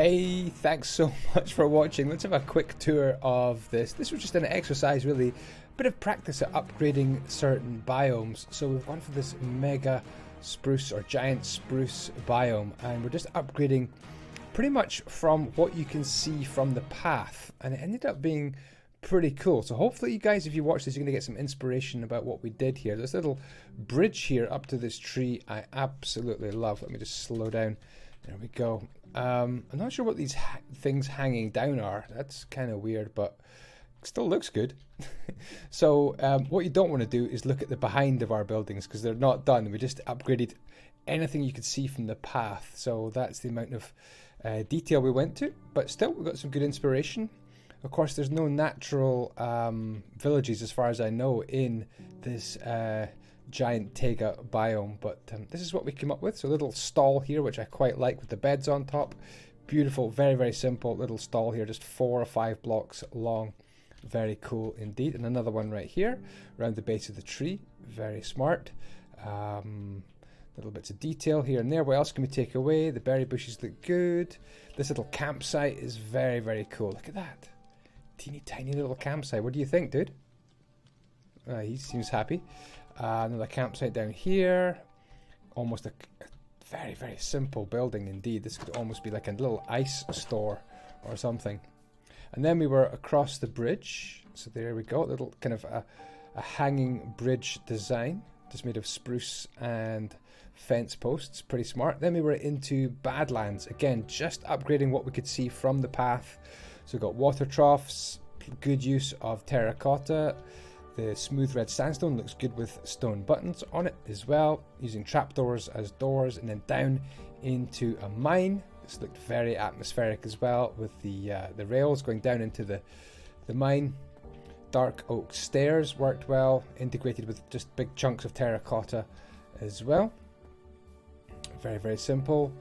Hey, thanks so much for watching. Let's have a quick tour of this. This was just an exercise, really, a bit of practice at upgrading certain biomes. So we've gone for this mega spruce or giant spruce biome, and we're just upgrading pretty much from what you can see from the path, and it ended up being pretty cool. So hopefully you guys, if you watch this, you're going to get some inspiration about what we did here. This little bridge here up to this tree I absolutely love. Let me just slow down. There we go. I'm not sure what these things hanging down are. That's kind of weird, but still looks good. So what you don't want to do is look at the behind of our buildings, because they're not done. We just upgraded anything you could see from the path. So that's the amount of detail we went to, but still we've got some good inspiration. Of course, there's no natural villages as far as I know in this giant Taiga biome, but this is what we came up with. So a little stall here, which I quite like, with the beds on top. Beautiful, very, very simple little stall here, just 4 or 5 blocks long. Very cool indeed. And another one right here around the base of the tree. Very smart. Little bits of detail here and there. What else can we take away? The berry bushes look good. This little campsite is very, very cool. Look at that. Teeny tiny little campsite. What do you think, dude? He seems happy. Another campsite down here. Almost a very, very simple building indeed. This could almost be like a little ice store or something. And then we were across the bridge. So there we go. A little kind of a hanging bridge design, just made of spruce and fence posts. Pretty smart. Then we were into Badlands. Again, just upgrading what we could see from the path. So we've got water troughs, good use of terracotta. The smooth red sandstone looks good with stone buttons on it as well, using trapdoors as doors, and then down into a mine. This looked very atmospheric as well, with the rails going down into the mine. Dark oak stairs worked well, integrated with just big chunks of terracotta as well. Very, very simple.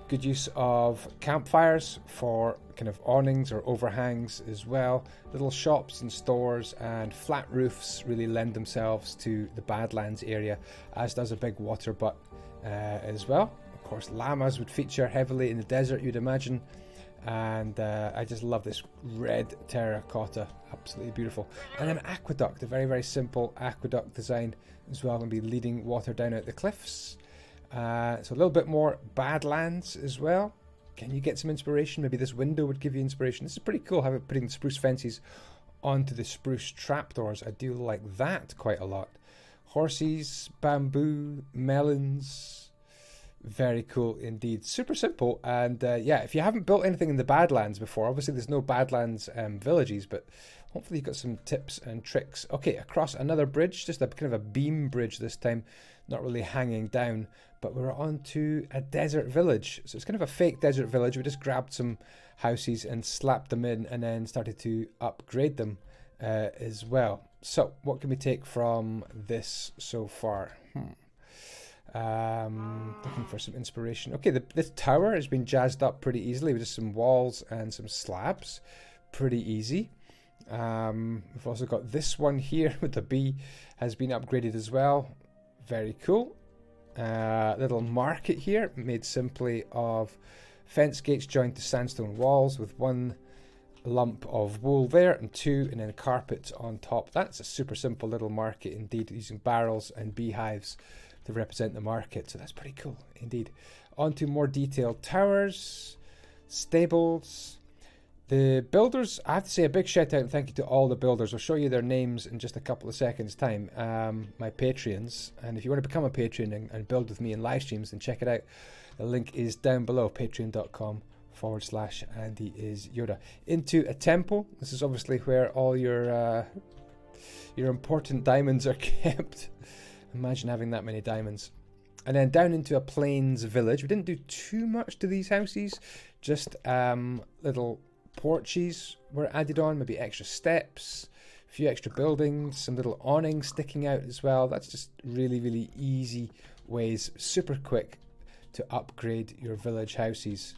Good use of campfires for kind of awnings or overhangs as well. Little shops and stores and flat roofs really lend themselves to the Badlands area, as does a big water butt as well. Of course, llamas would feature heavily in the desert, you'd imagine. And I just love this red terracotta, absolutely beautiful. And an aqueduct, a very, very simple aqueduct design as well, going to be leading water down out the cliffs. So a little bit more Badlands as well. Can you get some inspiration? Maybe this window would give you inspiration. This is pretty cool, having putting the spruce fences onto the spruce trapdoors. I do like that quite a lot. Horses, bamboo, melons. Very cool indeed. Super simple. And yeah, if you haven't built anything in the Badlands before, obviously there's no Badlands villages, but hopefully you've got some tips and tricks. Okay, across another bridge, just a kind of a beam bridge this time, not really hanging down, but we're on to a desert village. So it's kind of a fake desert village. We just grabbed some houses and slapped them in, and then started to upgrade them as well. So what can we take from this so far? Looking for some inspiration. Okay, this tower has been jazzed up pretty easily with just some walls and some slabs. Pretty easy. We've also got this one here with the bee, has been upgraded as well. Very cool. Little market here, made simply of fence gates joined to sandstone walls, with 1 lump of wool there and 2, and then carpets on top. That's a super simple little market indeed, using barrels and beehives to represent the market. So that's pretty cool indeed. On to more detailed towers, stables. The builders, I have to say a big shout out and thank you to all the builders. I'll show you their names in just a couple of seconds time. My Patreons, and if you want to become a patron and build with me in live streams, then check it out. The link is down below, patreon.com/Andyisyoda. Into a temple. This is obviously where all your important diamonds are kept. Imagine having that many diamonds. And then down into a plains village. We didn't do too much to these houses, just little porches were added on, maybe extra steps, a few extra buildings, some little awnings sticking out as well. That's just really, really easy ways, super quick, to upgrade your village houses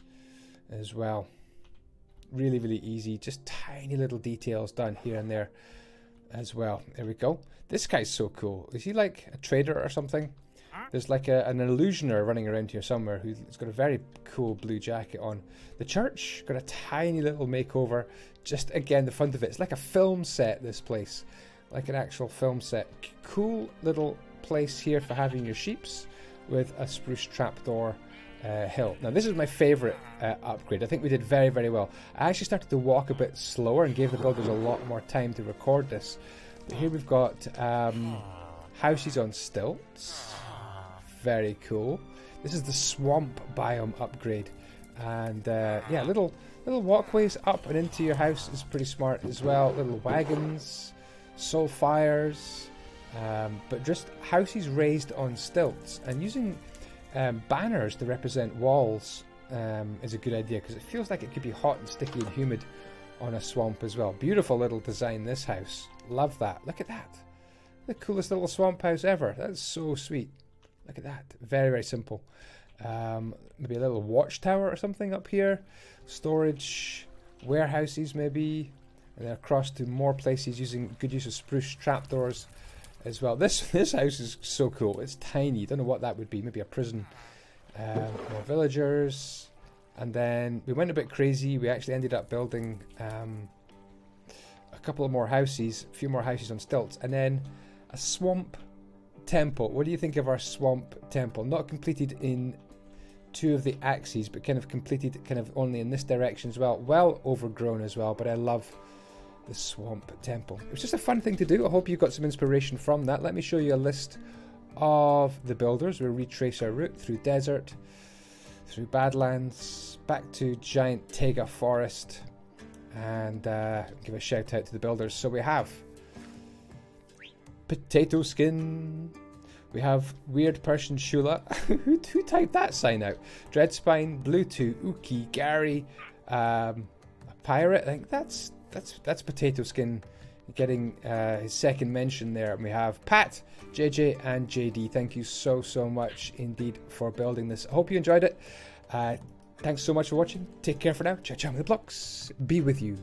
as well. Really, really easy, just tiny little details done here and there as well. There we go. This guy's so cool. Is he like a trader or something? There's like an illusioner running around here somewhere who's got a very cool blue jacket on. The church got a tiny little makeover. Just again, the front of it. It's like a film set, this place. Like an actual film set. Cool little place here for having your sheeps with a spruce trapdoor hill. Now this is my favourite upgrade. I think we did very, very well. I actually started to walk a bit slower and gave the builders a lot more time to record this. But here we've got houses on stilts. Very cool. This is the swamp biome upgrade. And yeah, little walkways up and into your house is pretty smart as well. Little wagons, soul fires, but just houses raised on stilts. And using banners to represent walls is a good idea, because it feels like it could be hot and sticky and humid on a swamp as well. Beautiful little design, this house. Love that. Look at that. The coolest little swamp house ever. That's so sweet. Look at that. Very, very simple. Maybe a little watchtower or something up here. Storage, warehouses maybe. And then across to more places using good use of spruce trapdoors as well. This house is so cool. It's tiny. Don't know what that would be. Maybe a prison. More villagers. And then we went a bit crazy. We actually ended up building a couple of more houses. A few more houses on stilts. And then a swamp temple. What do you think of our swamp temple? Not completed in 2 of the axes, but kind of completed kind of only in this direction as well. Well overgrown as well, but I love the swamp temple. It was just a fun thing to do. I hope you got some inspiration from that. Let me show you a list of the builders. We'll retrace our route through desert, through Badlands, back to giant Taiga forest, and give a shout out to the builders. So we have Potato Skin. We have Weird Person Shula. who typed that sign out? Dreadspine, Bluetooth, Uki, Gary, a pirate. I think that's Potato Skin getting his second mention there. And we have Pat, JJ, and JD. Thank you so much indeed for building this. I hope you enjoyed it. Thanks so much for watching. Take care for now. Ciao, ciao, the blocks. Be with you.